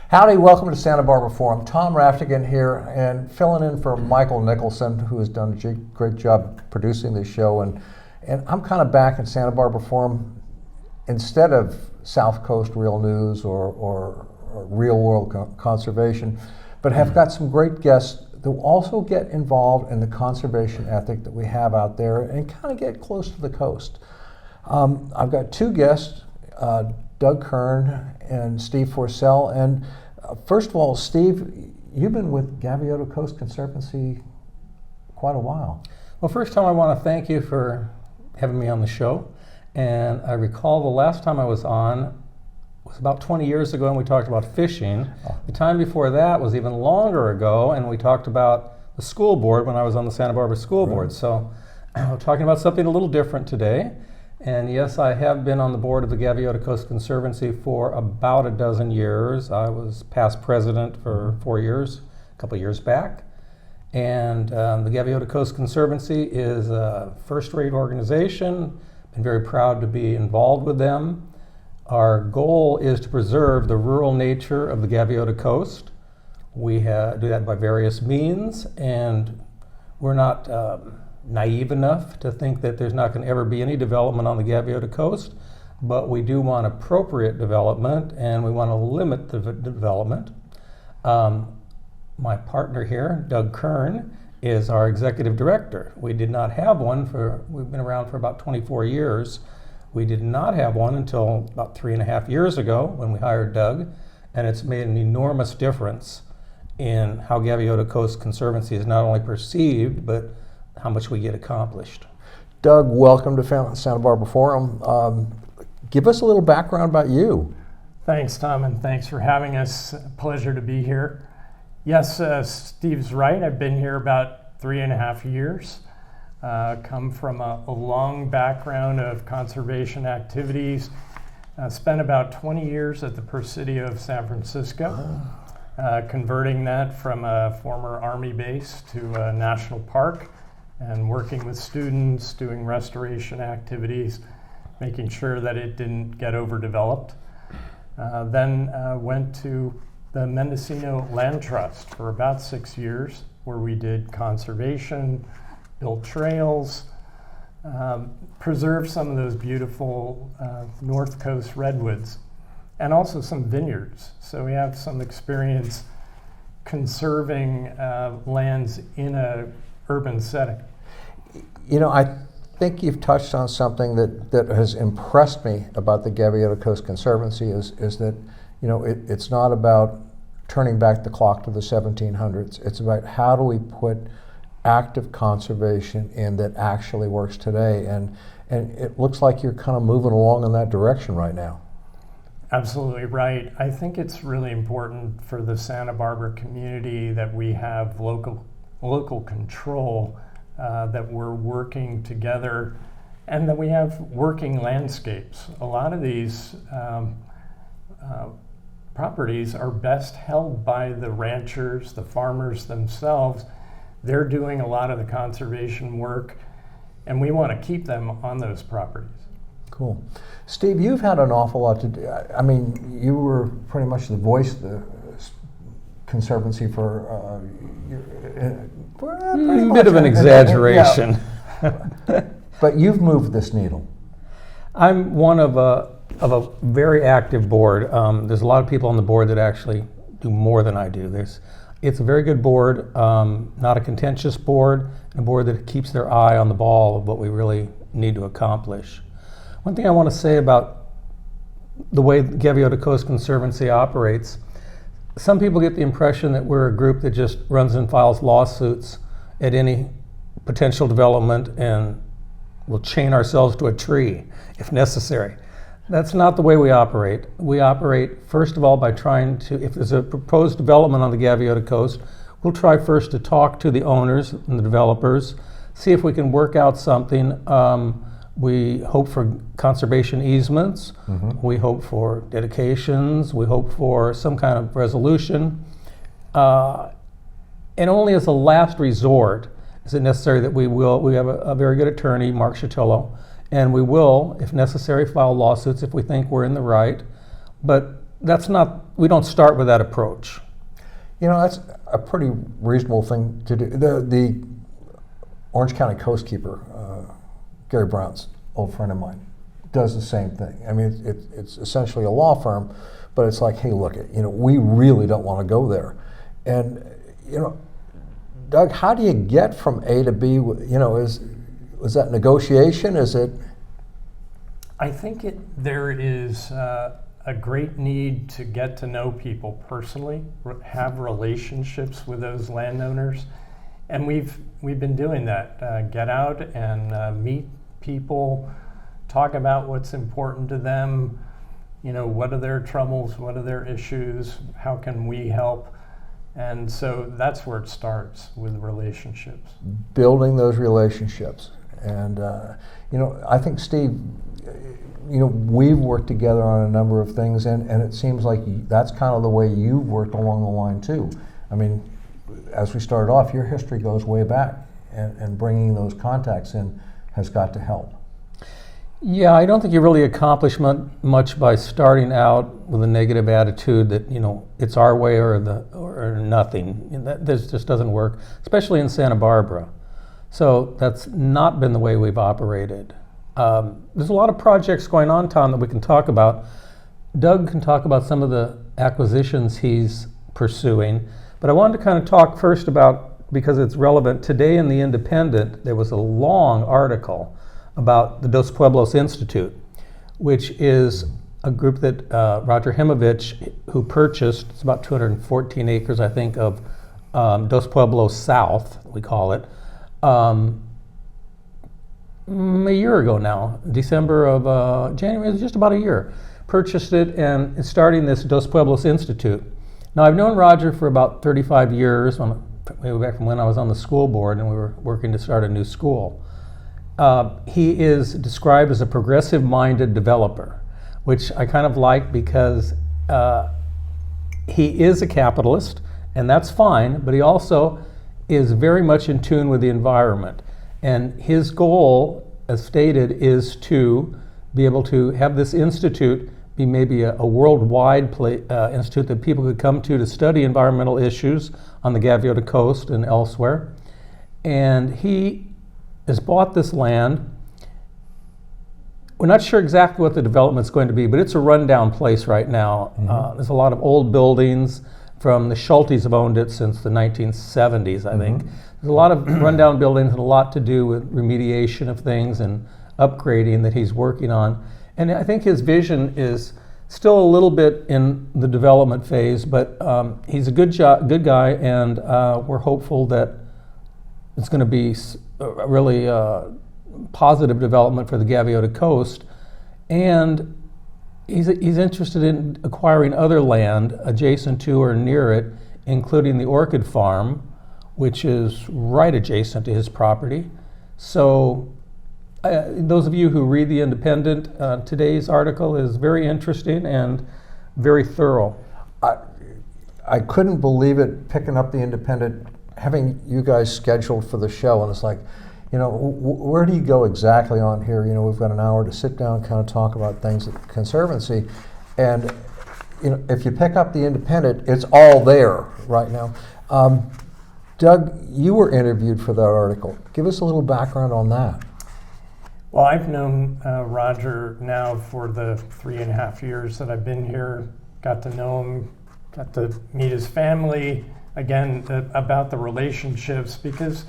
Howdy, welcome to Santa Barbara Forum. Tom Raftican here, and filling in for Michael Nicholson, who has done a great job producing this show. And I'm kind of back in Santa Barbara Forum instead of South Coast Real News or Real World Conservation, but have got some great guests that will also get involved in the conservation ethic that we have out there and kind of get close to the coast. I've got two guests, Doug Kern and Steve Forsell. And first of all, Steve, you've been with Gaviota Coast Conservancy quite a while. Well, first time I want to thank you for having me on the show. And I recall the last time I was on was about 20 years ago, and we talked about fishing. The time before that was even longer ago, and we talked about the school board when I was on the Santa Barbara School Board. So we're talking about something a little different today. And yes, I have been on the board of the Gaviota Coast Conservancy for about a dozen years. I was past president for 4 years, a couple of years back. And the Gaviota Coast Conservancy is a first-rate organization. Been very proud to be involved with them. Our goal is to preserve the rural nature of the Gaviota Coast. We do that by various means, and we're not naive enough to think that there's not going to ever be any development on the Gaviota Coast, but we do want appropriate development, and we want to limit the development. My partner here, Doug Kern, is our executive director. We did not have one we've been around for about 24 years. We did not have one until about 3.5 years ago when we hired Doug, and it's made an enormous difference in how Gaviota Coast Conservancy is not only perceived, but how much we get accomplished. Doug, welcome to Santa Barbara Forum. Give us a little background about you. Thanks, Tom, and thanks for having us. Pleasure to be here. Yes, Steve's right. I've been here about 3.5 years. Come from a long background of conservation activities. Spent about 20 years at the Presidio of San Francisco, converting that from a former Army base to a national park, and working with students, doing restoration activities, making sure that it didn't get overdeveloped. Then went to the Mendocino Land Trust for about 6 years, where we did conservation, built trails, preserved some of those beautiful North Coast redwoods, and also some vineyards. So we have some experience conserving lands in an urban setting. You know, I think you've touched on something that has impressed me about the Gaviota Coast Conservancy is that, you know, it's not about turning back the clock to the 1700s. It's about how do we put active conservation in that actually works today, and it looks like you're kind of moving along in that direction right now. Absolutely right. I think it's really important for the Santa Barbara community that we have local control, that we're working together, and that we have working landscapes. A lot of these properties are best held by the ranchers, the farmers themselves. They're doing a lot of the conservation work, and we want to keep them on those properties. Cool. Steve, you've had an awful lot to do. I mean, you were pretty much the voice of the Conservancy for pretty much. Bit of an exaggeration. Yeah. But you've moved this needle. I'm one of a very active board. There's a lot of people on the board that actually do more than I do. It's a very good board, not a contentious board, a board that keeps their eye on the ball of what we really need to accomplish. One thing I want to say about the way Gaviota Coast Conservancy operates, some people get the impression that we're a group that just runs and files lawsuits at any potential development and will chain ourselves to a tree if necessary. That's not the way we operate. We operate, first of all, by trying to, if there's a proposed development on the Gaviota Coast, we'll try first to talk to the owners and the developers, see if we can work out something. We hope for conservation easements. Mm-hmm. We hope for dedications. We hope for some kind of resolution. And only as a last resort is it necessary that we have a very good attorney, Mark Chatillo, and we will, if necessary, file lawsuits if we think we're in the right. But we don't start with that approach. That's a pretty reasonable thing to do. The Orange County Coastkeeper, Gary Brown's old friend of mine, does the same thing. I mean, it's essentially a law firm, but it's like, hey, look, we really don't want to go there. And, Doug, how do you get from A to B? Is that negotiation? Is it? I think there is a great need to get to know people personally, have relationships with those landowners, and we've been doing that. Get out and meet people, talk about what's important to them. What are their troubles? What are their issues? How can we help? And so that's where it starts, with relationships. Building those relationships. And, I think, Steve, we've worked together on a number of things, and it seems like that's kind of the way you've worked along the line, too. I mean, as we started off, your history goes way back, and bringing those contacts in has got to help. Yeah, I don't think you really accomplish much by starting out with a negative attitude that it's our way or nothing. This just doesn't work, especially in Santa Barbara. So that's not been the way we've operated. There's a lot of projects going on, Tom, that we can talk about. Doug can talk about some of the acquisitions he's pursuing, but I wanted to kind of talk first about, because it's relevant, today in the Independent, there was a long article about the Dos Pueblos Institute, which is a group that Roger Himovich, who purchased, it's about 214 acres, I think, of Dos Pueblos South, we call it, a year ago now, December of January, just about a year, purchased it and is starting this Dos Pueblos Institute. Now, I've known Roger for about 35 years, way back from when I was on the school board and we were working to start a new school. He is described as a progressive-minded developer, which I kind of like because he is a capitalist, and that's fine, but he also is very much in tune with the environment. And his goal, as stated, is to be able to have this institute be maybe a worldwide institute that people could come to study environmental issues on the Gaviota Coast and elsewhere. And he has bought this land. We're not sure exactly what the development's going to be, but it's a rundown place right now. Mm-hmm. There's a lot of old buildings. From the Schultes have owned it since the 1970s, I think. There's a lot of rundown buildings and a lot to do with remediation of things and upgrading that he's working on. And I think his vision is still a little bit in the development phase, but he's a good guy, and we're hopeful that it's going to be a really positive development for the Gaviota Coast. And he's interested in acquiring other land adjacent to or near it, including the orchid farm, which is right adjacent to his property. So those of you who read The Independent, today's article is very interesting and very thorough. I couldn't believe it, picking up The Independent, having you guys scheduled for the show, and it's like, where do you go exactly on here? We've got an hour to sit down, kind of talk about things at the Conservancy, and if you pick up The Independent, it's all there right now. Doug, you were interviewed for that article. Give us a little background on that. Well, I've known Roger now for the 3.5 years that I've been here, got to know him, got to meet his family, again, about the relationships, because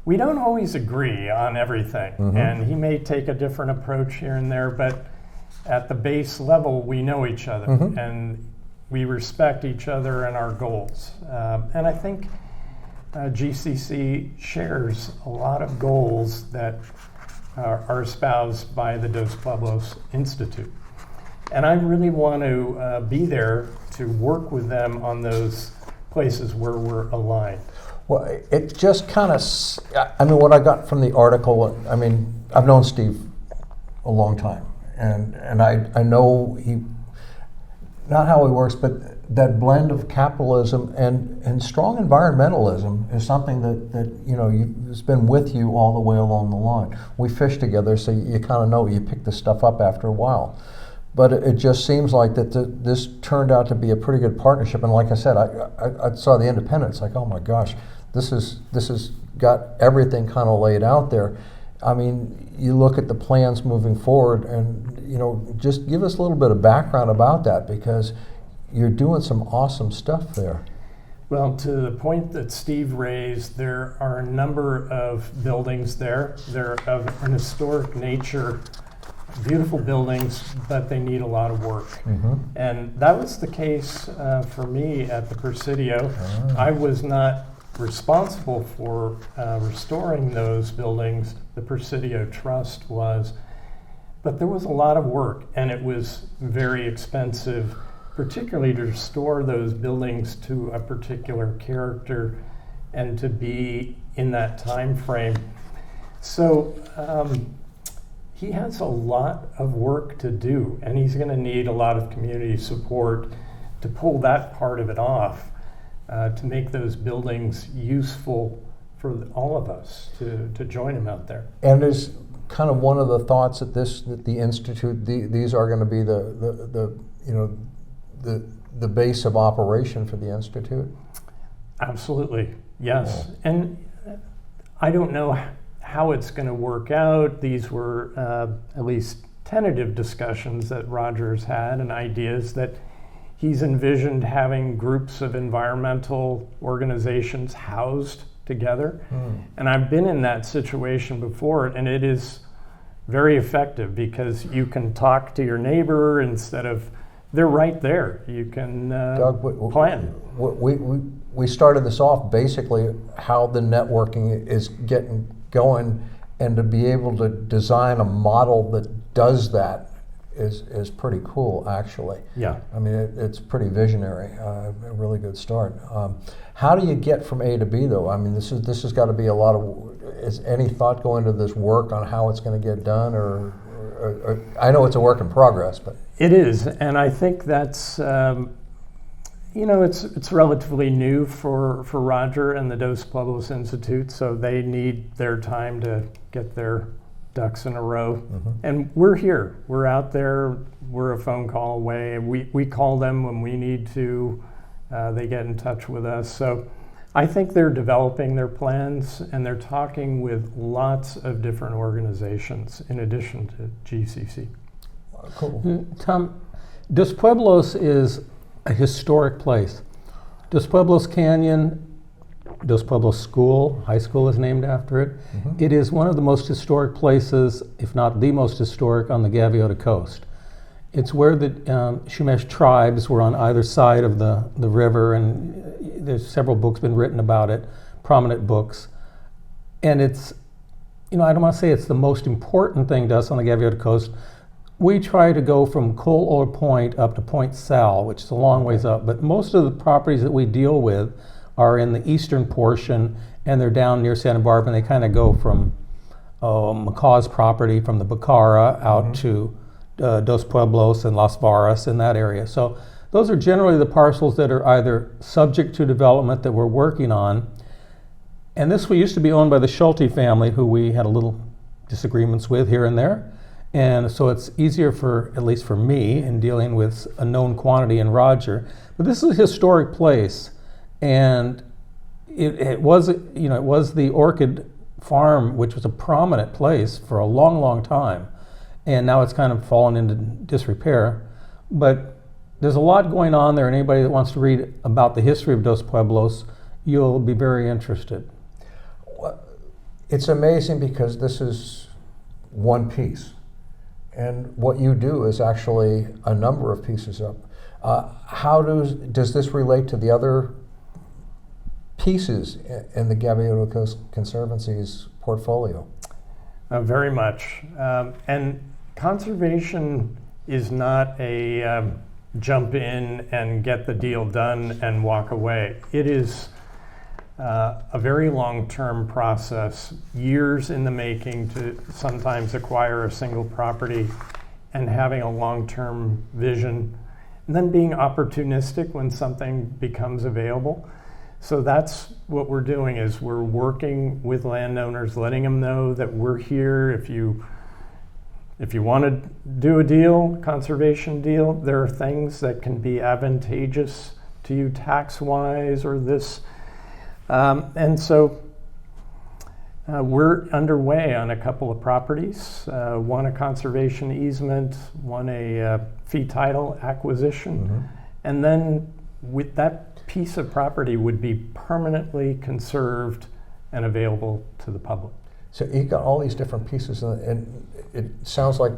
we don't always agree on everything. Mm-hmm. And he may take a different approach here and there, but at the base level, we know each other, mm-hmm. and we respect each other and our goals. And I think GCC shares a lot of goals that are espoused by the Dos Pueblos Institute. And I really want to be there to work with them on those places where we're aligned. Well, it just kind of, what I got from the article, I've known Steve a long time, and I know not how he works, but that blend of capitalism and strong environmentalism is something that has been with you all the way along the line. We fish together, so you kind of know, you pick this stuff up after a while. but it just seems like that this turned out to be a pretty good partnership. And like I said, I saw the Independent. It's like, oh my gosh, this is got everything kind of laid out there. I mean, you look at the plans moving forward, and just give us a little bit of background about that, because you're doing some awesome stuff there. Well, to the point that Steve raised, there are a number of buildings there. They're of an historic nature, beautiful buildings, but they need a lot of work. Mm-hmm. And that was the case for me at the Presidio. I was not responsible for restoring those buildings. The Presidio Trust was. But there was a lot of work, and it was very expensive, particularly to restore those buildings to a particular character and to be in that time frame. So he has a lot of work to do, and he's going to need a lot of community support to pull that part of it off, to make those buildings useful for all of us to join him out there. And is kind of one of the thoughts that the Institute, these are going to be the base of operation for the Institute? Absolutely, yes. Yeah. And I don't know how it's going to work out. These were at least tentative discussions that Roger's had, and ideas that he's envisioned having groups of environmental organizations housed together. And I've been in that situation before, and it is very effective, because you can talk to your neighbor instead of, they're right there. You can Doug, plan. We started this off basically how the networking is getting going, and to be able to design a model that does that is pretty cool, actually. Yeah. I mean, it's pretty visionary. A really good start. How do you get from A to B, though? I mean, this has got to be a lot of. Is any thought going into this work on how it's going to get done, or I know it's a work in progress, but It is, and I think that's it's relatively new for Roger and the Dos Pueblos Institute, so they need their time to get their ducks in a row. Mm-hmm. And we're here. We're out there. We're a phone call away. We call them when we need to. They get in touch with us. So I think they're developing their plans, and they're talking with lots of different organizations in addition to GCC. cool. Tom, Dos Pueblos is a historic place. Dos Pueblos Canyon, Dos Pueblos School, high school is named after it. Mm-hmm. It is one of the most historic places, if not the most historic, on the Gaviota coast. It's where the Chumash tribes were on either side of the river, and there's several books been written about it, prominent books. And it's, I don't want to say it's the most important thing to us on the Gaviota coast. We try to go from Coal Ore Point up to Point Sal, which is a long ways up, but most of the properties that we deal with are in the eastern portion, and they're down near Santa Barbara, and they kind of go from McCaw's property from the Bacara out Mm-hmm. to Dos Pueblos and Las Varas in that area. So those are generally the parcels that are either subject to development that we're working on. And this used to be owned by the Schulte family, who we had a little disagreements with here and there. And so it's easier for, at least for me, in dealing with a known quantity in Roger. But this is a historic place, and it was the Orchid Farm, which was a prominent place for a long, long time. And now it's kind of fallen into disrepair. But there's a lot going on there, and anybody that wants to read about the history of Dos Pueblos, you'll be very interested. It's amazing because this is one piece. And what you do is actually a number of pieces up. How does this relate to the other pieces in the Gaviota Conservancy's portfolio? Very much. And conservation is not a jump in and get the deal done and walk away. It is a very long-term process, years in the making to sometimes acquire a single property, and having a long-term vision, and then being opportunistic when something becomes available. So that's what we're doing, is we're working with landowners, letting them know that we're here. If you if you want to do a deal, conservation deal, there are things that can be advantageous to you tax-wise or this. And so we're underway on a couple of properties, one a conservation easement, one a fee title acquisition. And then with that piece of property would be permanently conserved and available to the public. So you've got all these different pieces, and it sounds like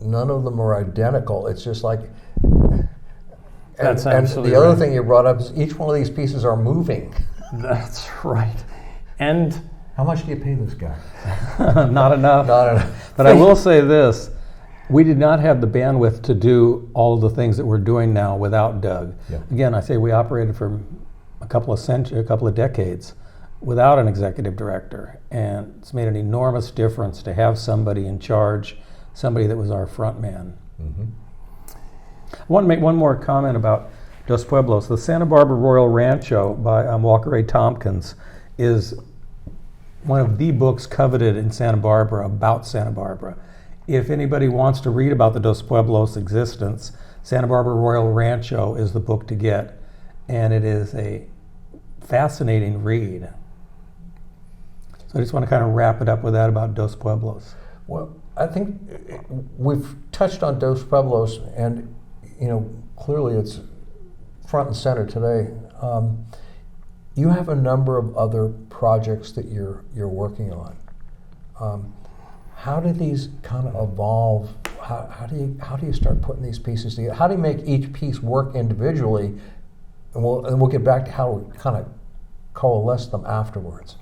none of them are identical. It's just like, That's and absolutely the other right. thing you brought up is each one of these pieces are moving. That's right. And How much do you pay this guy? Not enough. Not enough. But I will say this, we did not have the bandwidth to do all of the things that we're doing now without Doug. Yeah. Again, I say we operated for a couple of decades without an executive director, and it's made an enormous difference to have somebody in charge, somebody that was our front man. I want to make one more comment about Dos Pueblos. The Santa Barbara Royal Rancho by Walker A. Tompkins is one of the books coveted in Santa Barbara about Santa Barbara. If anybody wants to read about the Dos Pueblos existence, Santa Barbara Royal Rancho is the book to get, and it is a fascinating read. So I just want to kind of wrap it up with that about Dos Pueblos. Well, I think we've touched on Dos Pueblos, and clearly it's front and center today. You have a number of other projects that you're working on. How do these kind of evolve? How do you start putting these pieces together? How do you make each piece work individually? And we'll get back to how we kind of coalesce them afterwards.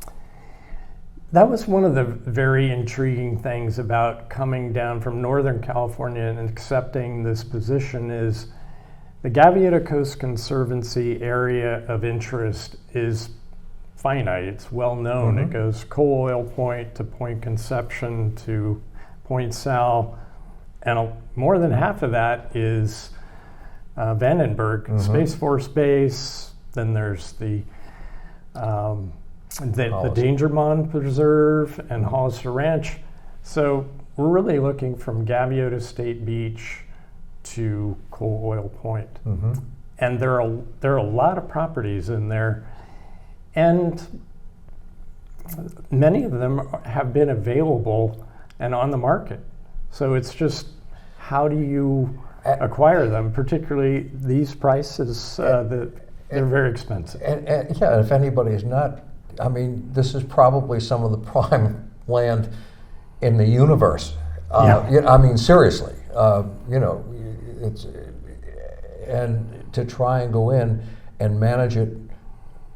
that was one of the very intriguing things about coming down from Northern California and accepting this position is the Gaviota Coast Conservancy area of interest is finite. It's well known. It goes Coal Oil Point to Point Conception to Point Sal, and more than half of that is Vandenberg Space Force Base. Then there's the Danger Mon Preserve and Hollister Ranch. So we're really looking from Gaviota State Beach to Coal Oil Point. And there are a lot of properties in there, and many of them have been available and on the market. So it's just, how do you acquire them, particularly these prices, they're very expensive. And yeah, if anybody is not, I mean, this is probably some of the prime land in the universe. I mean, seriously, it's, and to try and go in and manage it,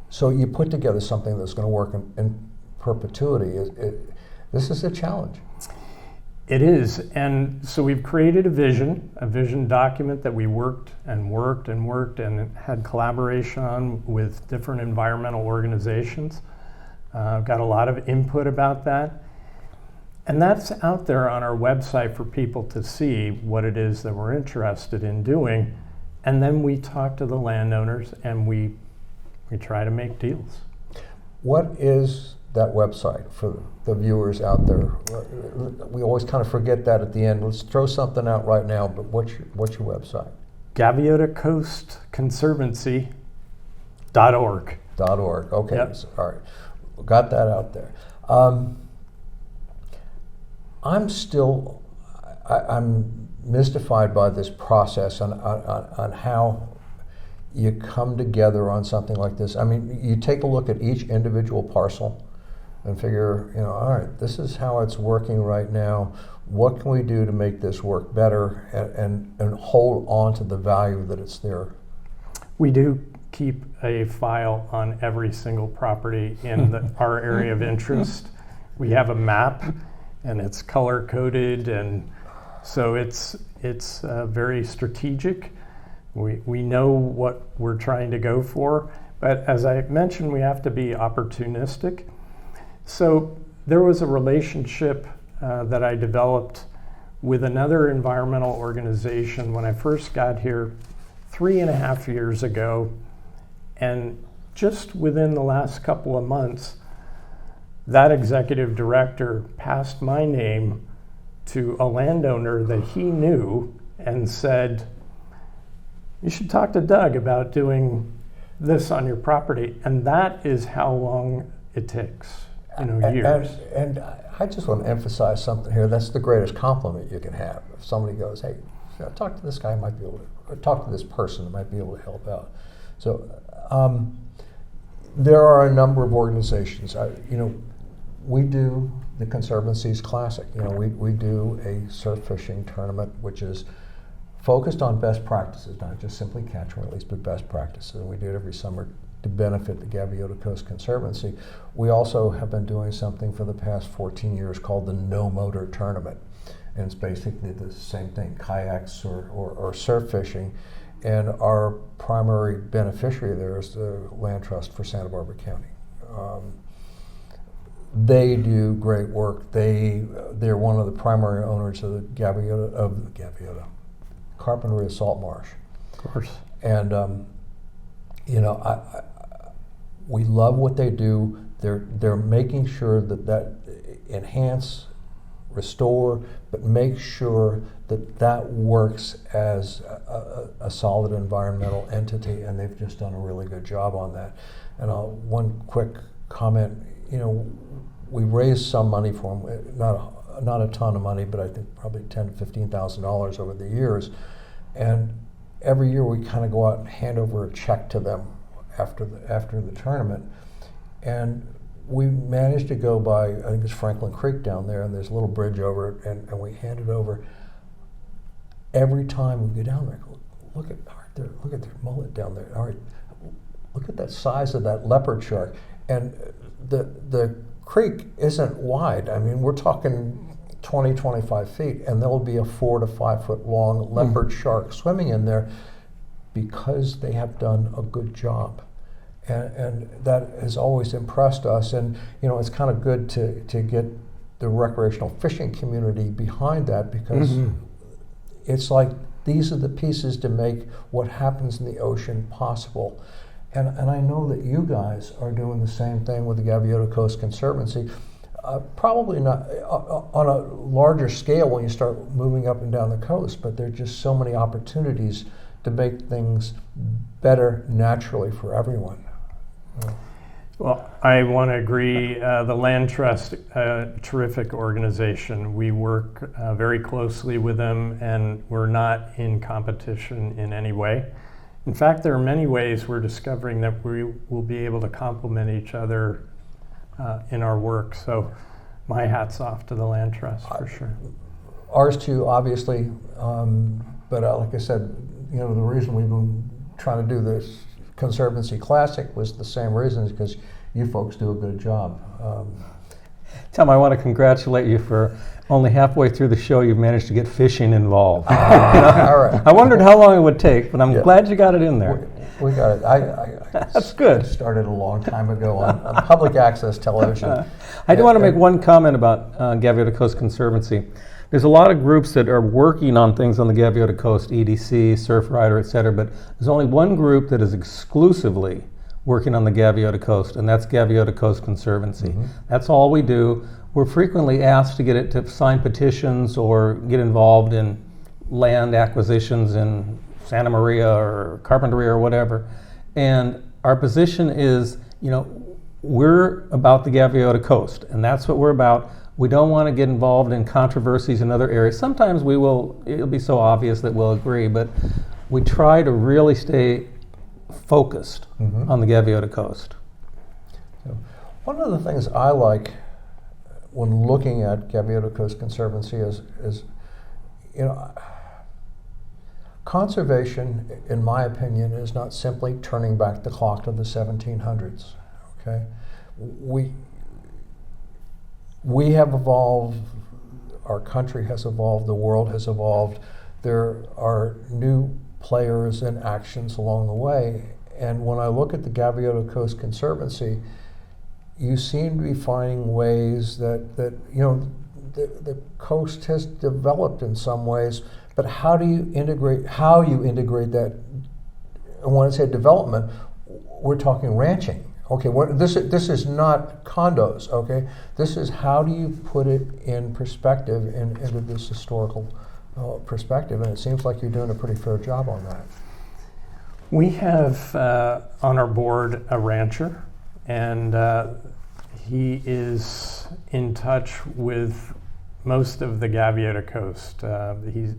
so you put together something that's going to work in perpetuity. This is a challenge. It is, and so we've created a vision document that we worked and had collaboration on with different environmental organizations. Got a lot of input about that. And that's out there on our website for people to see what it is that we're interested in doing. And then we talk to the landowners and we try to make deals. What is that website for the viewers out there? We always kind of forget that at the end. Let's throw something out right now, but what's your website? Gaviota Coast Conservancy.org. .org. Okay. Yep. So, all right. Got that out there. I'm mystified by this process on how you come together on something like this. I mean, you take a look at each individual parcel and figure, all right, this is how it's working right now. What can we do to make this work better and hold on to the value that it's there? We do keep a file on every single property in our area of interest. We have a map, and it's color coded, and so it's very strategic. We know what we're trying to go for, but as I mentioned, we have to be opportunistic. So there was a relationship that I developed with another environmental organization when I first got here 3.5 years ago, and just within the last couple of months, that executive director passed my name to a landowner that he knew and said, you should talk to Doug about doing this on your property. And that is how long it takes, years. And I just want to emphasize something here. That's the greatest compliment you can have. If somebody goes, hey, talk to this guy, might be able to, or talk to this person that might be able to help out. So there are a number of organizations. We do the Conservancy's Classic. We do a surf fishing tournament, which is focused on best practices, not just simply catch and release, but best practices. And we do it every summer to benefit the Gaviota Coast Conservancy. We also have been doing something for the past 14 years called the No Motor Tournament. And it's basically the same thing, kayaks or surf fishing. And our primary beneficiary there is the Land Trust for Santa Barbara County. They do great work. They're one of the primary owners of the Gaviota Carpinteria Salt Marsh. Of course. And we love what they do. They're making sure that enhance, restore, but make sure that works as a solid environmental entity, and they've just done a really good job on that. And one quick comment, we raised some money for them, not a ton of money, but I think probably $10,000 to $15,000 over the years. And every year we kind of go out and hand over a check to them after the tournament. And we managed to go by, I think it's Franklin Creek down there, and there's a little bridge over it, and we hand it over. Every time we go down there, look at their mullet down there. All right, look at that size of that leopard shark. And the creek isn't wide. I mean, we're talking 20, 25 feet, and there'll be a 4 to 5 foot long leopard shark swimming in there because they have done a good job. And that has always impressed us. And, it's kind of good to get the recreational fishing community behind that, because it's like these are the pieces to make what happens in the ocean possible. And I know that you guys are doing the same thing with the Gaviota Coast Conservancy. Probably not on a larger scale when you start moving up and down the coast, but there are just so many opportunities to make things better naturally for everyone. Well, I want to agree. The Land Trust, terrific organization. We work very closely with them, and we're not in competition in any way. In fact, there are many ways we're discovering that we will be able to complement each other in our work. So my hat's off to the Land Trust for sure. Ours too, obviously. But like I said, the reason we've been trying to do this Conservancy Classic was the same reason, is because you folks do a good job. Tom, I want to congratulate you for only halfway through the show you've managed to get fishing involved. All right. I wondered how long it would take, but I'm glad you got it in there. We got it. I That's good. Started a long time ago on public access television. I do want to make one comment about Gaviota Coast Conservancy. There's a lot of groups that are working on things on the Gaviota Coast, EDC, Surfrider, et cetera, but there's only one group that is exclusively working on the Gaviota Coast, and that's Gaviota Coast Conservancy. That's all we do. We're frequently asked to get it to sign petitions or get involved in land acquisitions in Santa Maria or Carpinteria or whatever. And our position is, we're about the Gaviota Coast, and that's what we're about. We don't want to get involved in controversies in other areas. Sometimes it'll be so obvious that we'll agree, but we try to really stay focused on the Gaviota Coast. So, one of the things I like when looking at Gaviota Coast Conservancy is conservation, in my opinion, is not simply turning back the clock to the 1700s. Okay, we have evolved, our country has evolved, the world has evolved. There are new players and actions along the way. And when I look at the Gaviota Coast Conservancy, you seem to be finding ways that the coast has developed in some ways, but how you integrate that, and when I say development, we're talking ranching, Okay, this is not condos, okay? This is how do you put it in perspective, into this historical perspective, and it seems like you're doing a pretty fair job on that. We have on our board a rancher, and he is in touch with most of the Gaviota coast.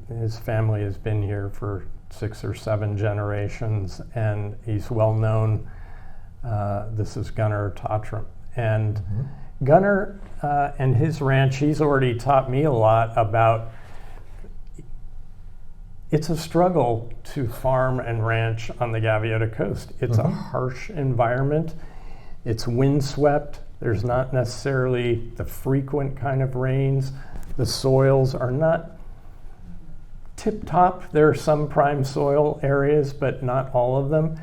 His family has been here for 6 or 7 generations, and he's well known. This is Gunnar Totram. And Gunnar and his ranch, he's already taught me a lot about. It's a struggle to farm and ranch on the Gaviota coast. It's a harsh environment. It's windswept. There's not necessarily the frequent kind of rains. The soils are not tip-top. There are some prime soil areas, but not all of them.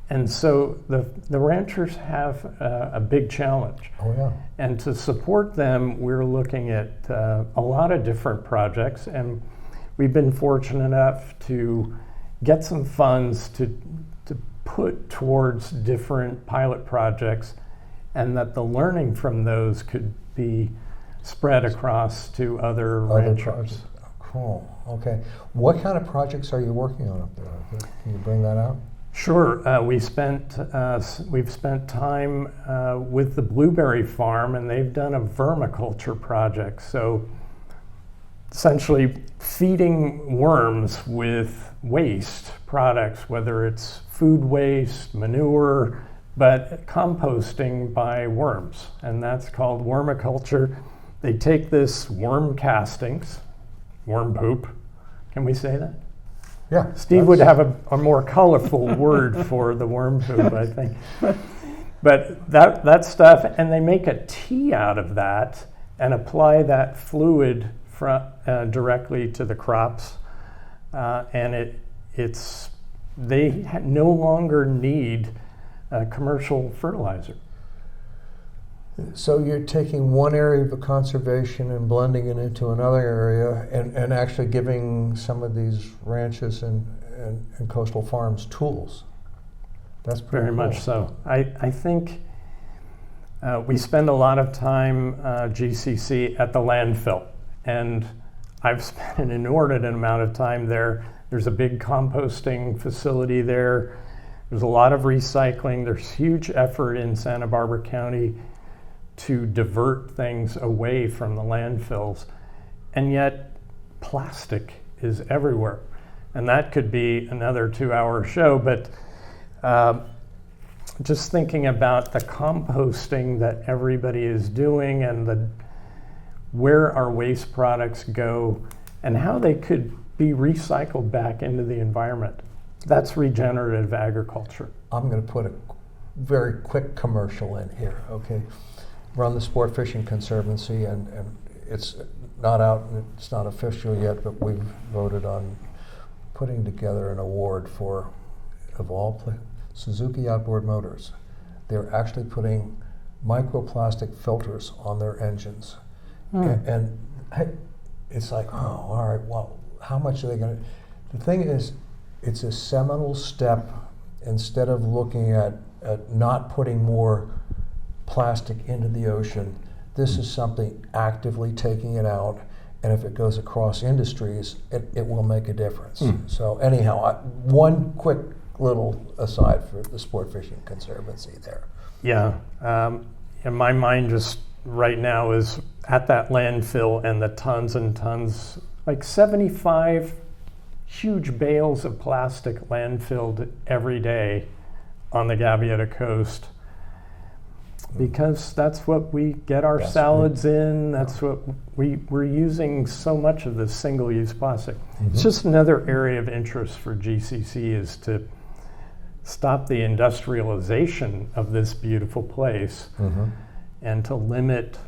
And so the ranchers have a big challenge. Oh, yeah. And to support them, we're looking at a lot of different projects. And we've been fortunate enough to get some funds to put towards different pilot projects, and that the learning from those could be spread across to other ranchers. Cool. Okay. What kind of projects are you working on up there? Can you bring that out? Sure. We've spent time with the blueberry farm, and they've done a vermiculture project. So essentially feeding worms with waste products, whether it's food waste, manure, but composting by worms. And that's called vermiculture. They take this worm castings, worm poop. Can we say that? Yeah. Steve would have a more colorful word for the worm poop, I think. But that stuff, and they make a tea out of that and apply that fluid directly to the crops, and they no longer need commercial fertilizer. So you're taking one area of the conservation and blending it into another area, and actually giving some of these ranches and coastal farms tools. That's pretty Very cool. much so. I think we spend a lot of time, GCC, at the landfill. And I've spent an inordinate amount of time there. There's a big composting facility there. There's a lot of recycling. There's huge effort in Santa Barbara County to divert things away from the landfills. And yet plastic is everywhere. And that could be another 2-hour show, but just thinking about the composting that everybody is doing, and where our waste products go and how they could be recycled back into the environment. That's regenerative agriculture. I'm going to put a very quick commercial in here, okay? Run the Sportfishing Conservancy, and it's not out, it's not official yet, but we've voted on putting together an award for, of all Suzuki outboard motors. They're actually putting microplastic filters on their engines. And it's like, oh, all right, well, how much are they going to? The thing is, it's a seminal step. Instead of looking at not putting more plastic into the ocean, this is something actively taking it out. And if it goes across industries, it will make a difference. So anyhow, one quick little aside for the Sportfishing Conservancy there. Yeah, and my mind just right now is at that landfill and the tons and tons, like 75 huge bales of plastic landfilled every day on the Gaviota coast, because that's what we get our salads in. That's what we're using so much of this single-use plastic. It's just another area of interest for GCC, is to stop the industrialization of this beautiful place and to limit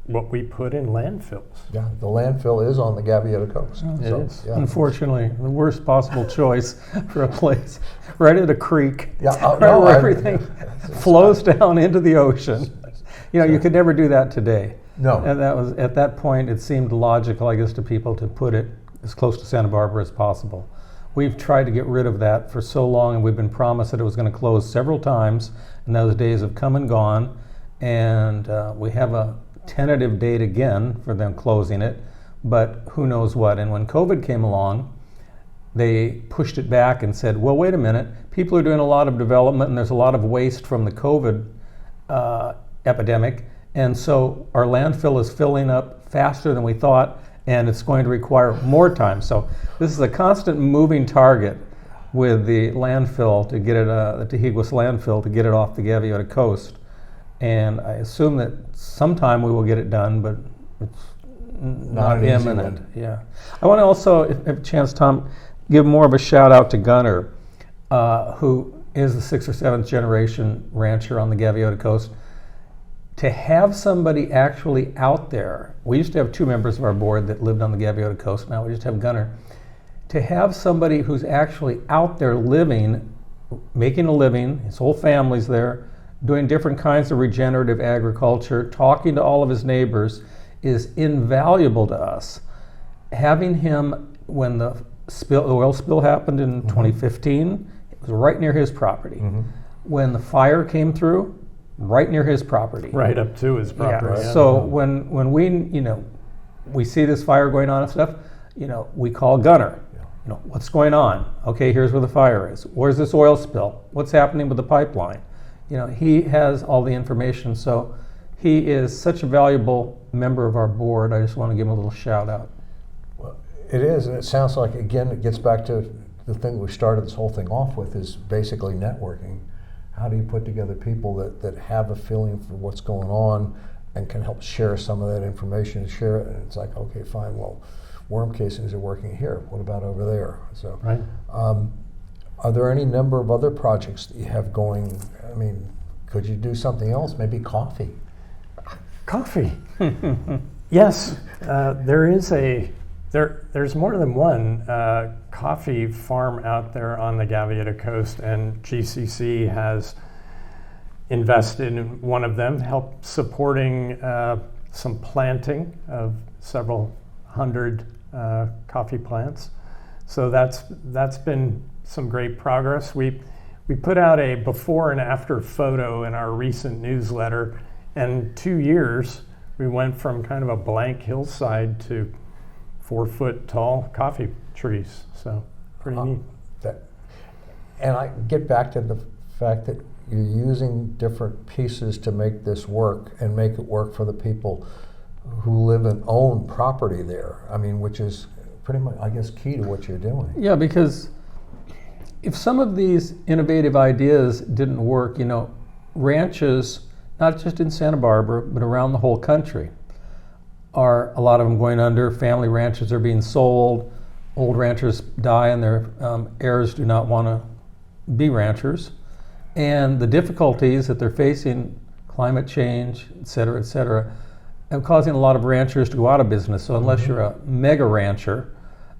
what we put in landfills. Yeah, the landfill is on the Gaviota coast. It is. Yeah. Unfortunately, the worst possible choice for a place right at a creek, Yeah, where everything flows down into the ocean. You know, you could never do that today. No. And that was, at that point, it seemed logical, I guess, to people to put it as close to Santa Barbara as possible. we've tried to get rid of that for so long, and we've been promised that it was going to close several times, and those days have come and gone. And we have a tentative date again for them closing it, but who knows what. And when COVID came along, they pushed it back and said, well, wait a minute, people are doing a lot of development and there's a lot of waste from the COVID epidemic, and so our landfill is filling up faster than we thought, and it's going to require more time. So this is a constant moving target with the landfill to get it, the Tehiguas landfill, to get it off the Gaviota coast. And I assume that sometime we will get it done, but it's not an easy imminent. one. Yeah. I want to also, if a chance, Tom, give more of a shout out to Gunner, who is the 6th or 7th generation rancher on the Gaviota coast. To have somebody actually out there, we used to have 2 members of our board that lived on the Gaviota coast, now we just have Gunner. To have somebody who's actually out there living, making a living, his whole family's there, doing different kinds of regenerative agriculture, talking to all of his neighbors, is invaluable to us. Having him, when the oil spill happened in 2015, it was right near his property. When the fire came through, right near his property. Right up to his property. Yeah. So when we, we see this fire going on and stuff, we call Gunner. What's going on? Okay, here's where the fire is. Where's this oil spill? What's happening with the pipeline? He has all the information. So he is such a valuable member of our board. I just want to give him a little shout out. Well, it is, and it sounds like, again, it gets back to the thing we started this whole thing off with, is basically networking. How do you put together people that have a feeling for what's going on and can help share some of that information and share it? And it's like, okay, fine, well, worm casings are working here. What about over there? So, Right. Are there any number of other projects that you have going? I mean, could you do something else? Maybe coffee? Coffee. Yes, there's more than one coffee farm out there on the Gaviota coast, and GCC has invested in one of them, helped supporting some planting of several hundred coffee plants. So that's been some great progress. We put out a before and after photo in our recent newsletter, and 2 years we went from kind of a blank hillside to 4-foot tall coffee trees. So pretty neat. And I get back to the fact that you're using different pieces to make this work and make it work for the people who live and own property there. I mean, which is pretty much, I guess, key to what you're doing. Yeah, because if some of these innovative ideas didn't work, ranches, not just in Santa Barbara, but around the whole country, are a lot of them going under. Family ranches are being sold. Old ranchers die and their heirs do not want to be ranchers. And the difficulties that they're facing, climate change, et cetera, are causing a lot of ranchers to go out of business. So unless you're a mega rancher,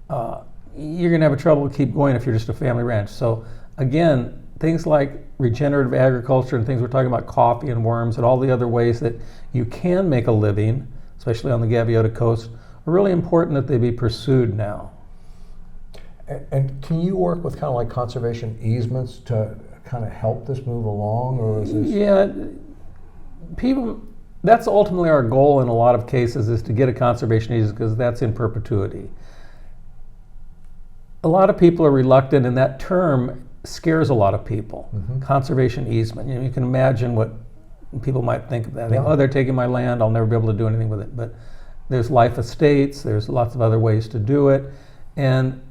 you're going to have a trouble to keep going if you're just a family ranch. So again, things like regenerative agriculture and things we're talking about, coffee and worms and all the other ways that you can make a living, especially on the Gaviota coast, are really important that they be pursued now. And can you work with kind of like conservation easements to kind of help this move along, or is this? Yeah, that's ultimately our goal in a lot of cases, is to get a conservation easement, because that's in perpetuity. A lot of people are reluctant, and that term scares a lot of people. Conservation easement. You can imagine what people might think of that. They think, oh, they're taking my land, I'll never be able to do anything with it. But there's life estates, there's lots of other ways to do it. And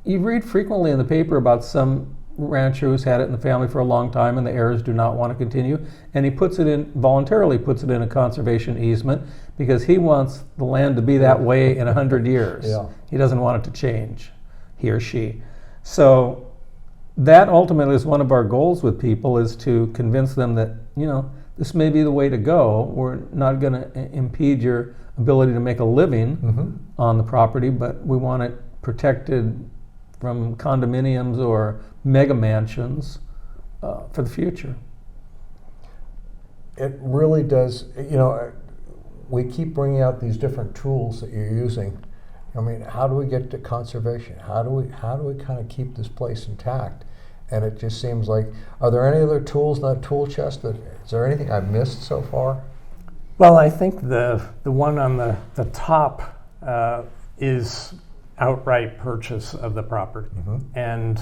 you read frequently in the paper about some rancher who's had it in the family for a long time and the heirs do not want to continue, and he voluntarily puts it in a conservation easement because he wants the land to be that way in 100 years. He doesn't want it to change, he or she. So that ultimately is one of our goals with people, is to convince them that, this may be the way to go. We're not going to impede your ability to make a living on the property, but we want it protected from condominiums or mega mansions for the future. It really does. We keep bringing out these different tools that you're using, I mean, how do we get to conservation? How do we kind of keep this place intact? And it just seems like, are there any other tools in that tool chest? Is there anything I've missed so far? Well, I think the one on the top is outright purchase of the property. Mm-hmm. And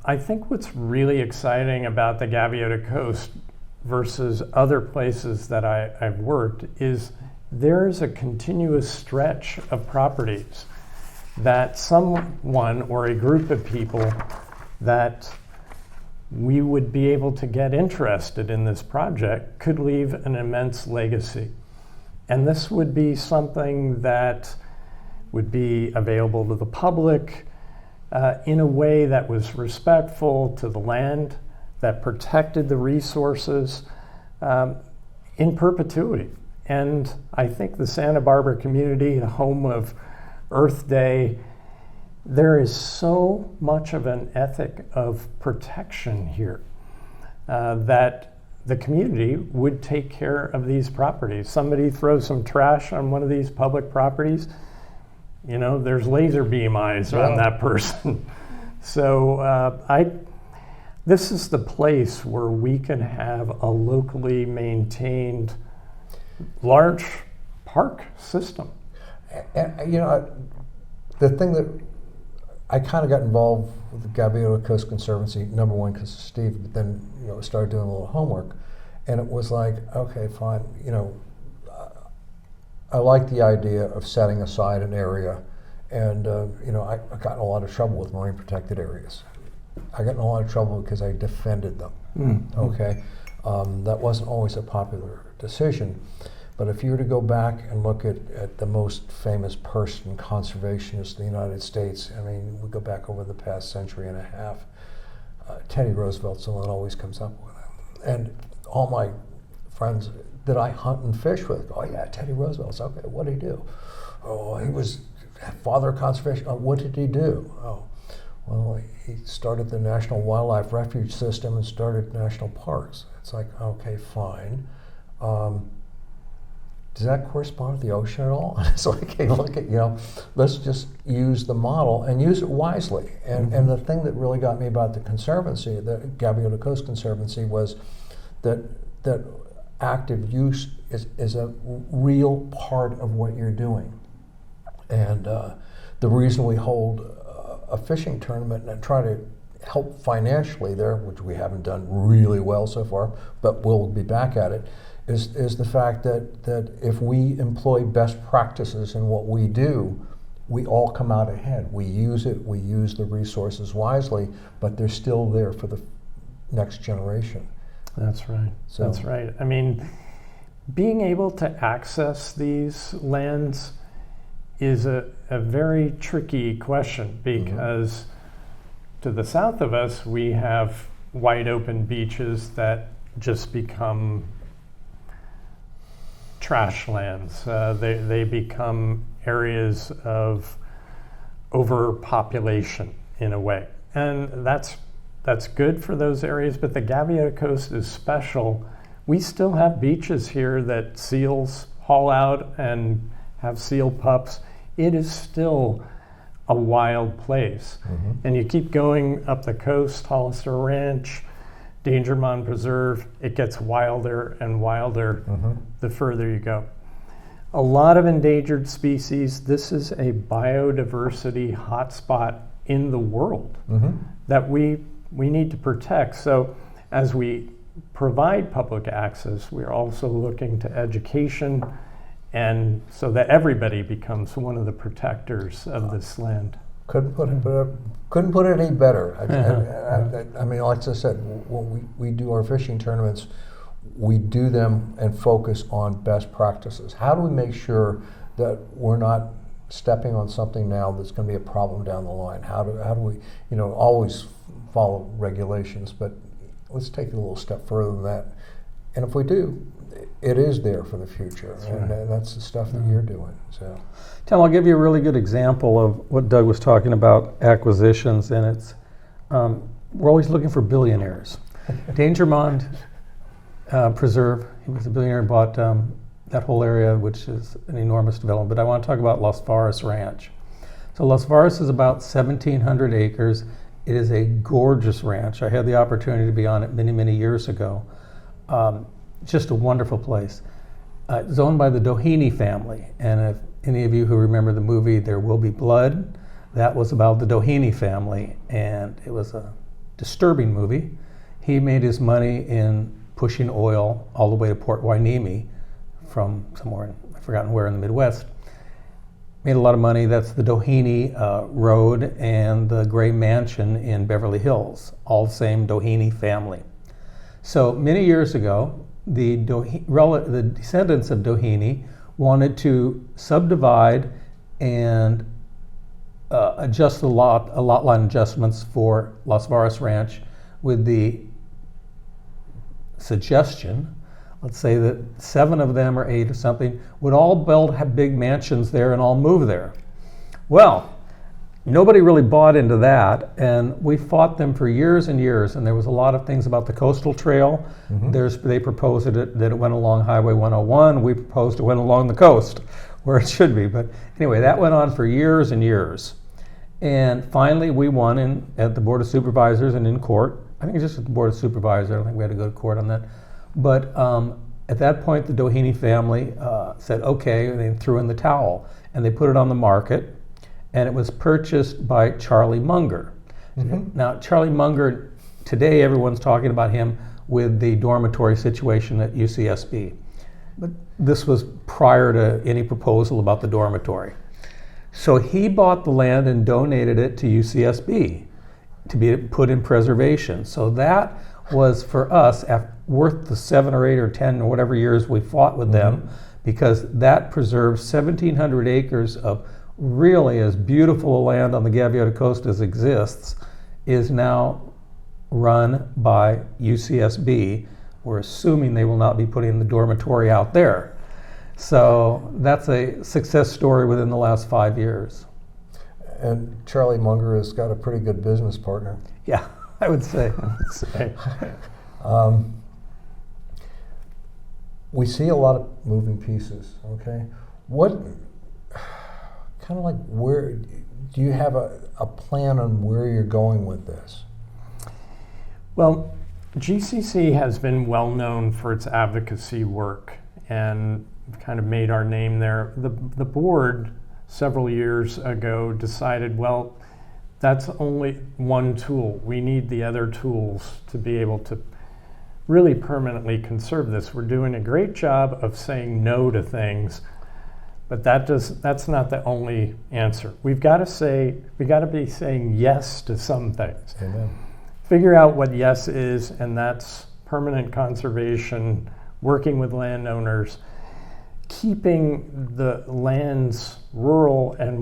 I think what's really exciting about the Gaviota Coast versus other places that I've worked is there's a continuous stretch of properties that someone or a group of people that we would be able to get interested in this project could leave an immense legacy. And this would be something that would be available to the public in a way that was respectful to the land, that protected the resources in perpetuity. And I think the Santa Barbara community, the home of Earth Day, there is so much of an ethic of protection here that the community would take care of these properties. Somebody throws some trash on one of these public properties, you know, there's laser beam eyes on that person. So this is the place where we can have a locally maintained large park system. And you know, the thing that I kind of got involved with the Gaviota Coast Conservancy, number one because of Steve, but then, you know, started doing a little homework, and it was like, okay, fine, you know, I like the idea of setting aside an area, and you know, I got in a lot of trouble with marine protected areas. I got in a lot of trouble because I defended them. Mm-hmm. Okay, that wasn't always a popular decision. But if you were to go back and look at the most famous person, conservationist in the United States, I mean, we go back over the past century and a half, Teddy Roosevelt's the one that always comes up with it. And all my friends that I hunt and fish with, oh yeah, Teddy Roosevelt's, okay, what did he do? Oh, he was father of conservation. Oh, what did he do? Oh, well, he started the National Wildlife Refuge System and started national parks. It's like, okay, fine. Does that correspond with the ocean at all? It's like, hey, look at, you know, let's just use the model and use it wisely. And Mm-hmm. and the thing that really got me about the Conservancy, the Gaviota Coast Conservancy, was that active use is a real part of what you're doing. And the reason we hold a fishing tournament and try to help financially there, which we haven't done really well so far, but we'll be back at it, is the fact that if we employ best practices in what we do, we all come out ahead. We use it, we use the resources wisely, but they're still there for the next generation. That's right. So- That's right. I mean, being able to access these lands is a very tricky question because to the south of us, we have wide open beaches that just become trash lands. They become areas of overpopulation in a way. And that's good for those areas, but the Gaviota Coast is special. We still have beaches here that seals haul out and have seal pups. It is still a wild place. And you keep going up the coast, Hollister Ranch, Danger Mound Preserve, it gets wilder and wilder the further you go. A lot of endangered species. This is a biodiversity hotspot in the world that we need to protect. So as we provide public access, we're also looking to education, and so that everybody becomes one of the protectors of this land. Couldn't put it any better. I mean, like I said, when we do our fishing tournaments, we do them and focus on best practices. How do we make sure that we're not stepping on something now that's going to be a problem down the line? How do we, you know, always follow regulations, but let's take it a little step further than that. And if we do, it is there for the future, and that's the stuff that you're doing. So, Tim, I'll give you a really good example of what Doug was talking about, acquisitions, and it's we're always looking for billionaires. Danger Mound Preserve, he was a billionaire, bought that whole area, which is an enormous development. But I want to talk about Las Varas Ranch. So Las Varas is about 1,700 acres. It is a gorgeous ranch. I had the opportunity to be on it many, many years ago. Just a wonderful place. It's owned by the Doheny family. And if any of you who remember the movie There Will Be Blood, that was about the Doheny family. And it was a disturbing movie. He made his money in pushing oil all the way to Port Hueneme from somewhere, I've forgotten where in the Midwest. Made a lot of money. That's the Doheny Road and the Gray Mansion in Beverly Hills, all the same Doheny family. So many years ago, the descendants of Doheny wanted to subdivide and adjust a lot line adjustments for Las Varas Ranch with the suggestion, let's say that 7 of them or 8 or something would all have big mansions there and all move there. Well, nobody really bought into that, and we fought them for years and years, and there was a lot of things about the coastal trail. They proposed that it went along Highway 101. We proposed it went along the coast where it should be. But anyway, that went on for years and years. And finally, we won at the Board of Supervisors and in court. I think just at the Board of Supervisors. I don't think we had to go to court on that. But at that point, the Doheny family said, okay, and they threw in the towel. And they put it on the market, and it was purchased by Charlie Munger. Now, Charlie Munger, today everyone's talking about him with the dormitory situation at UCSB. But this was prior to any proposal about the dormitory. So he bought the land and donated it to UCSB to be put in preservation. So that was for us worth the 7 or 8 or 10 or whatever years we fought with them, because that preserved 1,700 acres of really as beautiful a land on the Gaviota Coast as exists, is now run by UCSB. We're assuming they will not be putting the dormitory out there. So that's a success story within the last 5 years. And Charlie Munger has got a pretty good business partner. Yeah, I would say. We see a lot of moving pieces, okay? What, kind of like where, do you have a plan on where you're going with this? Well, GCC has been well known for its advocacy work and kind of made our name there. The board several years ago decided, well, that's only one tool. We need the other tools to be able to really permanently conserve this. We're doing a great job of saying no to things, but that's not the only answer. We got to be saying yes to some things. Amen. Figure out what yes is, and that's permanent conservation, working with landowners, keeping the lands rural and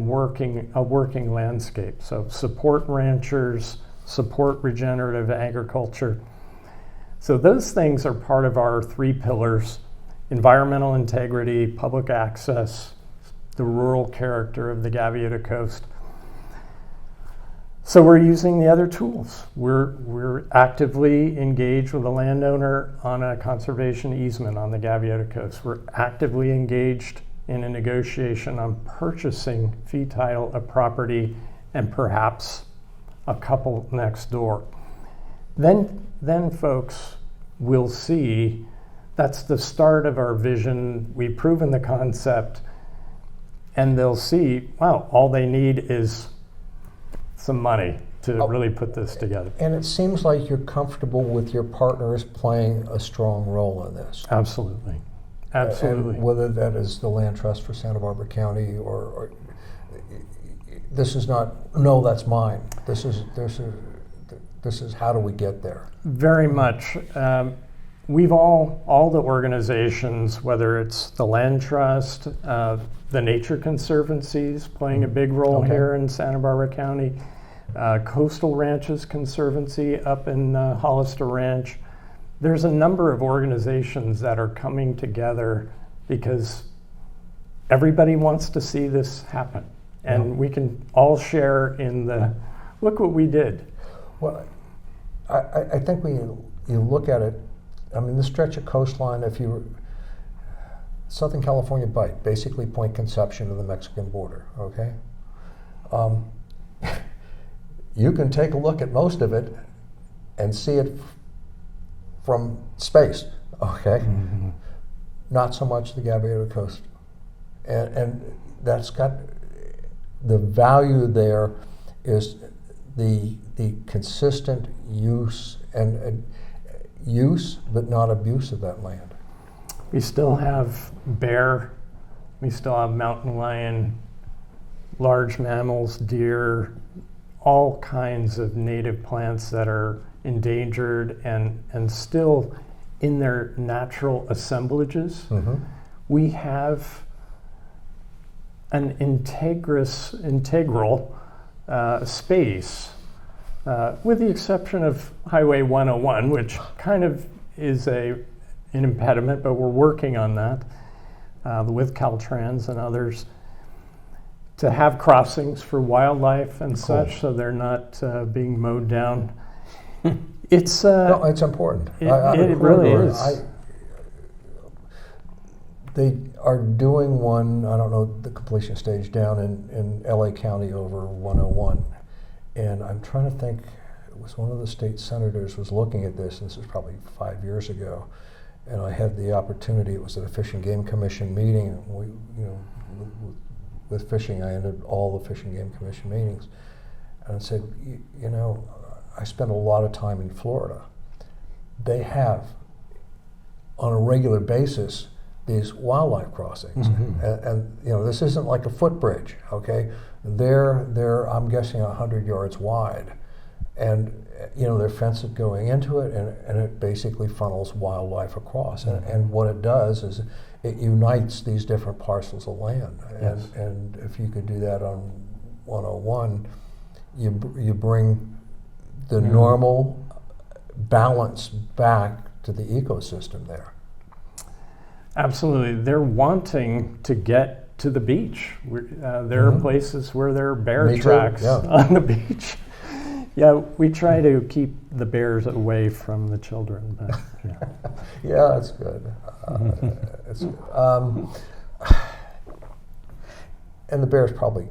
a working landscape. So support ranchers, support regenerative agriculture. So those things are part of our 3 pillars: environmental integrity, public access, the rural character of the Gaviota Coast. So we're using the other tools. We're actively engaged with a landowner on a conservation easement on the Gaviota Coast. We're actively engaged in a negotiation on purchasing fee title of property and perhaps a couple next door. Then folks will see that's the start of our vision. We've proven the concept, and they'll see, wow, all they need is some money to really put this together. And it seems like you're comfortable with your partners playing a strong role in this. Absolutely. Absolutely. And whether that is the Land Trust for Santa Barbara County or this is not, no, that's mine. This is how do we get there? Very much. We've all the organizations, whether it's the Land Trust, the Nature Conservancies playing a big role here in Santa Barbara County, Coastal Ranches Conservancy up in Hollister Ranch. There's a number of organizations that are coming together because everybody wants to see this happen. And we can all share in the, look what we did. Well, I think when you look at it, I mean, this stretch of coastline, if you Southern California Bight, basically Point Conception to the Mexican border, okay? You can take a look at most of it and see it from space, okay? Mm-hmm. Not so much the Gaviota Coast. And that's got, the value there is the consistent use and use but not abuse of that land. We still have bear, we still have mountain lion, large mammals, deer, all kinds of native plants that are endangered and still in their natural assemblages. Mm-hmm. We have an integral space, with the exception of Highway 101, which kind of is an impediment, but we're working on that with Caltrans and others to have crossings for wildlife and such, so they're not being mowed down. It's no, it's important. It really is. They are doing one, I don't know the completion stage, down in LA County over 101. And I'm trying to think, it was one of the state senators was looking at this, and this was probably 5 years ago. And I had the opportunity, it was at a Fish and Game Commission meeting, and we, with fishing, I ended all the Fish and Game Commission meetings. And I said, you know, I spent a lot of time in Florida. They have, on a regular basis, these wildlife crossings. Mm-hmm. And you know, this isn't like a footbridge, okay? They're I'm guessing 100 yards wide. And you know, there's fences going into it, and it basically funnels wildlife across. Mm-hmm. And what it does is it unites these different parcels of land. Yes. And if you could do that on 101, you bring the normal balance back to the ecosystem there. Absolutely. They're wanting to get to the beach. There are places where there are bear tracks on the beach. Yeah, we try to keep the bears away from the children. But, yeah, that's good. And the bears probably,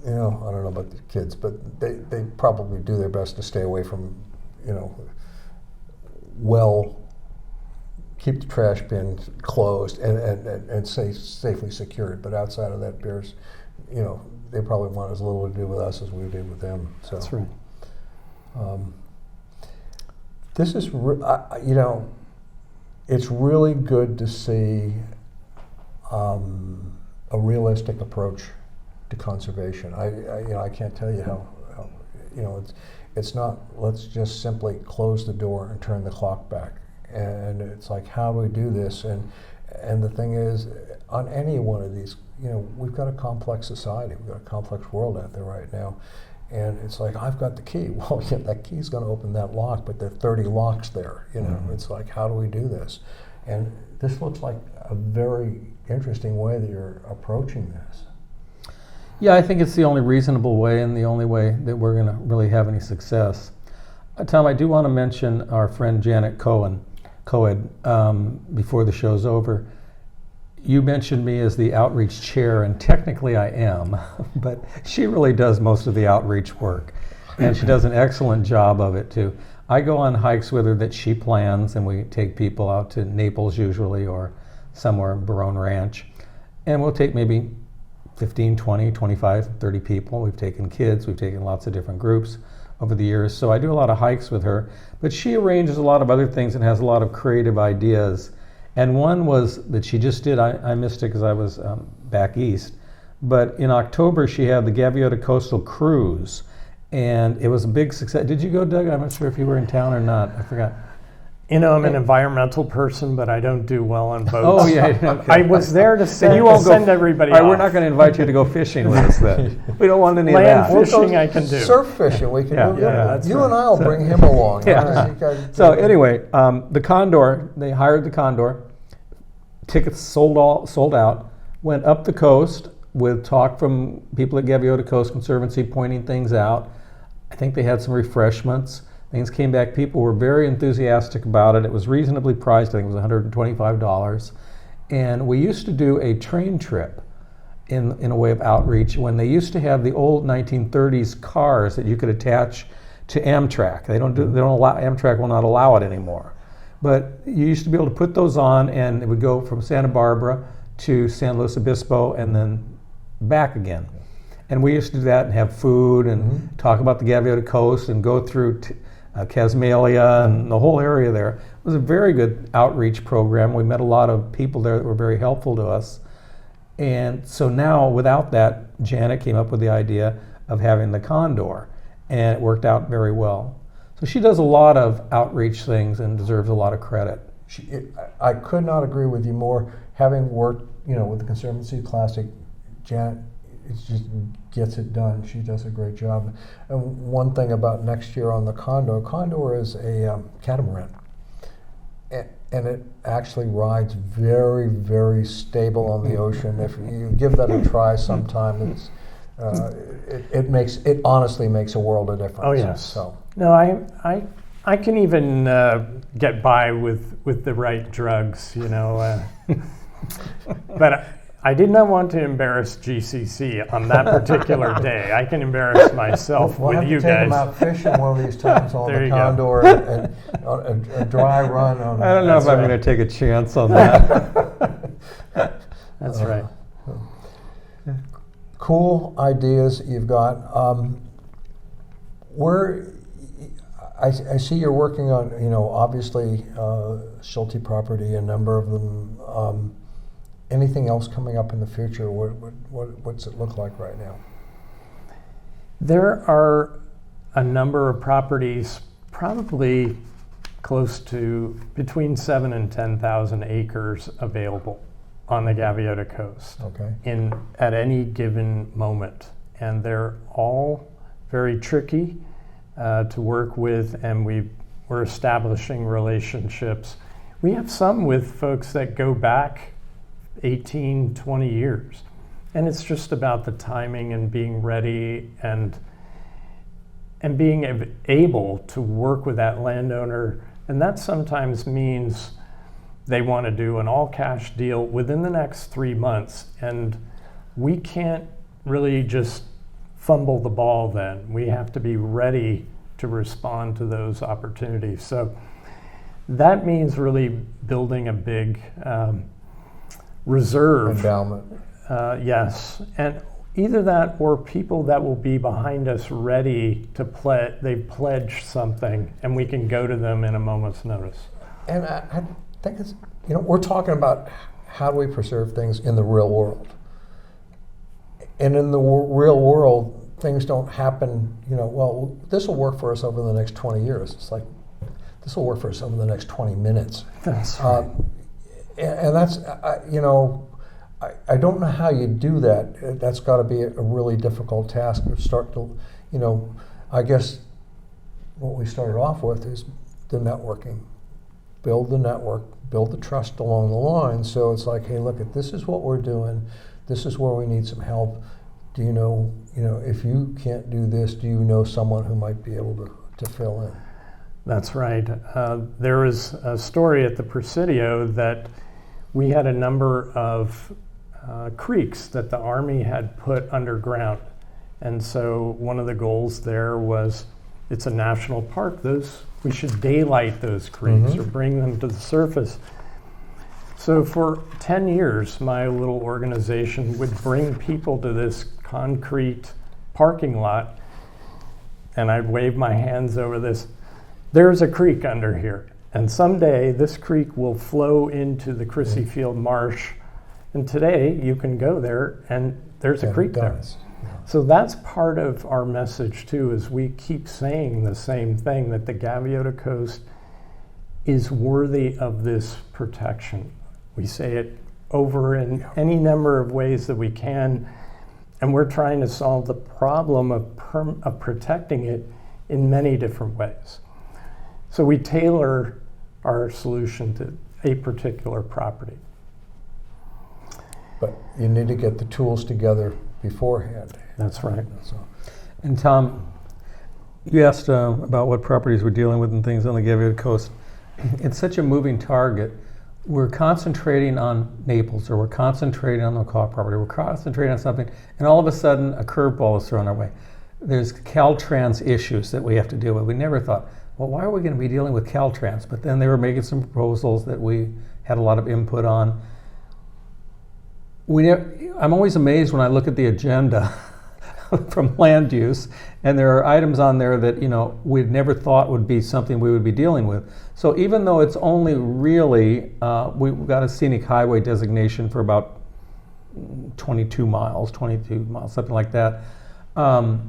you know, I don't know about the kids, but they probably do their best to stay away from, you know, keep the trash bins closed and safely secured. But outside of that, bears, you know, they probably want as little to do with us as we did with them. So. That's right. This is, you know, it's really good to see a realistic approach to conservation. I can't tell you how you know, it's not, let's just simply close the door and turn the clock back. And it's like, how do we do this? And the thing is, on any one of these, you know, we've got a complex society, we've got a complex world out there right now. And it's like, I've got the key. Well, yeah, that key's going to open that lock, but there are 30 locks there. You know, mm-hmm. It's like, how do we do this? And this looks like a very interesting way that you're approaching this. Yeah, I think it's the only reasonable way and the only way that we're going to really have any success. Tom, I do want to mention our friend Janet Coed before the show's over. You mentioned me as the outreach chair, and technically I am, but she really does most of the outreach work, and she does an excellent job of it too. I go on hikes with her that she plans, and we take people out to Naples usually, or somewhere, Barone Ranch, and we'll take maybe 15, 20, 25, 30 people. We've taken kids, we've taken lots of different groups over the years, so I do a lot of hikes with her, but she arranges a lot of other things and has a lot of creative ideas. And one was that she just did, I missed it because I was back east, but in October she had the Gaviota Coastal Cruise, and it was a big success. Did you go, Doug? I'm not sure if you were in town or not. I forgot. You know, I'm an environmental person, but I don't do well on boats. Oh, yeah. Okay. I was there to send everybody off. We're not going to invite you to go fishing with us then. We don't want any Land of that. fishing I can do. Surf fishing, we can do. You right. and I will bring him along. Yeah. So anyway, the Condor, they hired the Condor. Tickets sold out, went up the coast with talk from people at Gaviota Coast Conservancy pointing things out. I think they had some refreshments. Things came back. People were very enthusiastic about it. It was reasonably priced. I think it was $125. And we used to do a train trip in a way of outreach when they used to have the old 1930s cars that you could attach to Amtrak. They don't allow, Amtrak will not allow it anymore. But you used to be able to put those on, and it would go from Santa Barbara to San Luis Obispo and then back again. And we used to do that and have food and talk about the Gaviota Coast and go through Casmalia and the whole area there. It was a very good outreach program. We met a lot of people there that were very helpful to us. And so now, without that, Janet came up with the idea of having the Condor, and it worked out very well. So she does a lot of outreach things and deserves a lot of credit. I could not agree with you more. Having worked, with the Conservancy Classic, Janet just gets it done. She does a great job. And one thing about next year on the Condor is a catamaran. And it actually rides very, very stable on the ocean. If you give that a try sometime, it honestly makes a world of difference. Oh yes. So no, I can even get by with the right drugs, but I did not want to embarrass GCC on that particular day. I can embarrass myself we'll with you have to take guys. them out fishing one of these times on There the you Condor and a dry run on. I don't know if I'm going to take a chance on that. That's right. Cool ideas you've got. I see you're working on, obviously Schulte property, a number of them. Anything else coming up in the future? What's it look like right now? There are a number of properties, probably close to between 7,000 and 10,000 acres available on the Gaviota Coast. Okay. At any given moment, and they're all very tricky to work with, and we're establishing relationships. We have some with folks that go back 18, 20 years. And it's just about the timing and being ready and being able to work with that landowner. And that sometimes means they want to do an all-cash deal within the next 3 months. And we can't really just fumble the ball then. We have to be ready to respond to those opportunities. So that means really building a big reserve. Endowment. Yes. And either that or people that will be behind us ready to they've pledged something and we can go to them in a moment's notice. And I think it's, we're talking about how do we preserve things in the real world. And in the real world, things don't happen, well, this will work for us over the next 20 years. It's like, this will work for us over the next 20 minutes. That's right. And that's, I don't know how you do that. That's got to be a really difficult task to start to, I guess what we started off with is the networking. Build the network, build the trust along the line. So it's like, hey, look, this is what we're doing. This is where we need some help. Do you know, if you can't do this, do you know someone who might be able to fill in? That's right. There was a story at the Presidio that we had a number of creeks that the Army had put underground. And so one of the goals there was, it's a national park, we should daylight those creeks or bring them to the surface. So for 10 years, my little organization would bring people to this concrete parking lot, and I'd wave my hands over this. There's a creek under here, and someday this creek will flow into the Crissy Field Marsh, and today you can go there and there's a creek there. So that's part of our message too, is we keep saying the same thing, that the Gaviota Coast is worthy of this protection. We say it over in any number of ways that we can, and we're trying to solve the problem of protecting it in many different ways. So we tailor our solution to a particular property. But you need to get the tools together beforehand. That's right. So. And Tom, you asked about what properties we're dealing with and things on the Gaviota Coast. It's such a moving target. we're concentrating on Naples, or we're concentrating on the McCaw property, we're concentrating on something, and all of a sudden a curveball is thrown our way. There's Caltrans issues that we have to deal with. We never thought, well, why are we going to be dealing with Caltrans? But then they were making some proposals that we had a lot of input on. I'm always amazed when I look at the agenda from land use, and there are items on there that we'd never thought would be something we would be dealing with. So even though it's only really, we've got a scenic highway designation for about 22 miles, something like that. The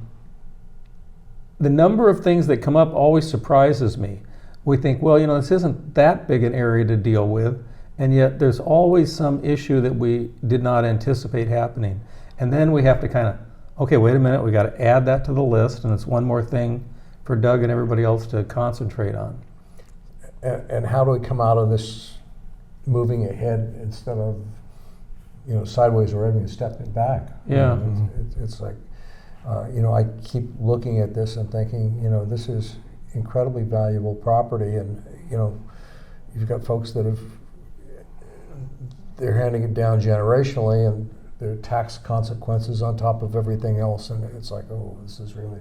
number of things that come up always surprises me. We think, well, this isn't that big an area to deal with, and yet there's always some issue that we did not anticipate happening. And then we have to kind of, okay, wait a minute, we got to add that to the list, and it's one more thing for Doug and everybody else to concentrate on. And how do we come out of this moving ahead instead of, sideways or even stepping back? Yeah. It's like, I keep looking at this and thinking, this is incredibly valuable property, and you've got folks that they're handing it down generationally, and there are tax consequences on top of everything else, and it's like, oh, this is really,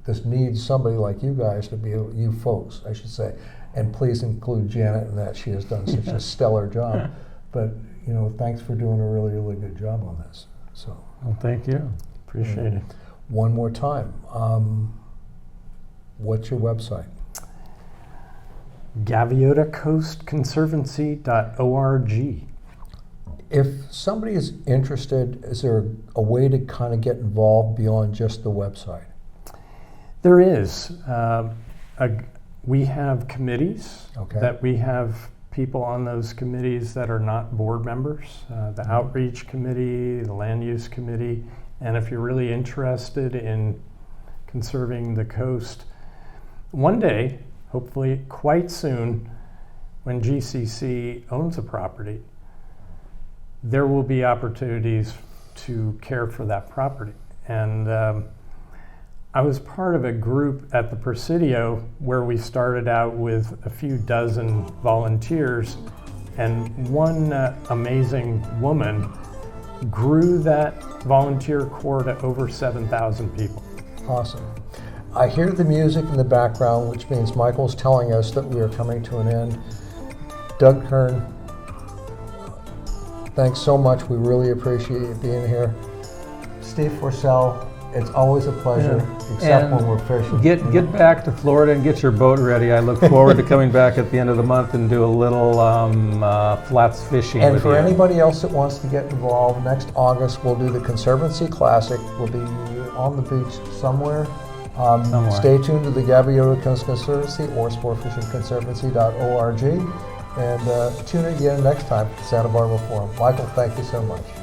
this needs somebody like you guys to be, you folks, I should say, and please include Janet in that. She has done such a stellar job, but thanks for doing a really, really good job on this. So. Well, thank you. Appreciate it. One more time. What's your website? GaviotaCoastConservancy.org. If somebody is interested, is there a way to kind of get involved beyond just the website? There is. We have committees that we have people on those committees that are not board members, the outreach committee, the land use committee, and if you're really interested in conserving the coast, one day, hopefully quite soon, when GCC owns a property, there will be opportunities to care for that property. And I was part of a group at the Presidio where we started out with a few dozen volunteers, and one amazing woman grew that volunteer corps to over 7,000 people. Awesome. I hear the music in the background, which means Michael's telling us that we are coming to an end. Doug Kern, thanks so much. We really appreciate you being here. Steve Forsell, it's always a pleasure, except when we're fishing. Get back to Florida and get your boat ready. I look forward to coming back at the end of the month and do a little flats fishing and with for you. anybody else that wants to get involved, next August we'll do the Conservancy Classic. We'll be on the beach somewhere. Stay tuned to the Gaviota Coast Conservancy or sportfishingconservancy.org, and tune in again next time to Santa Barbara Forum. Michael, thank you so much.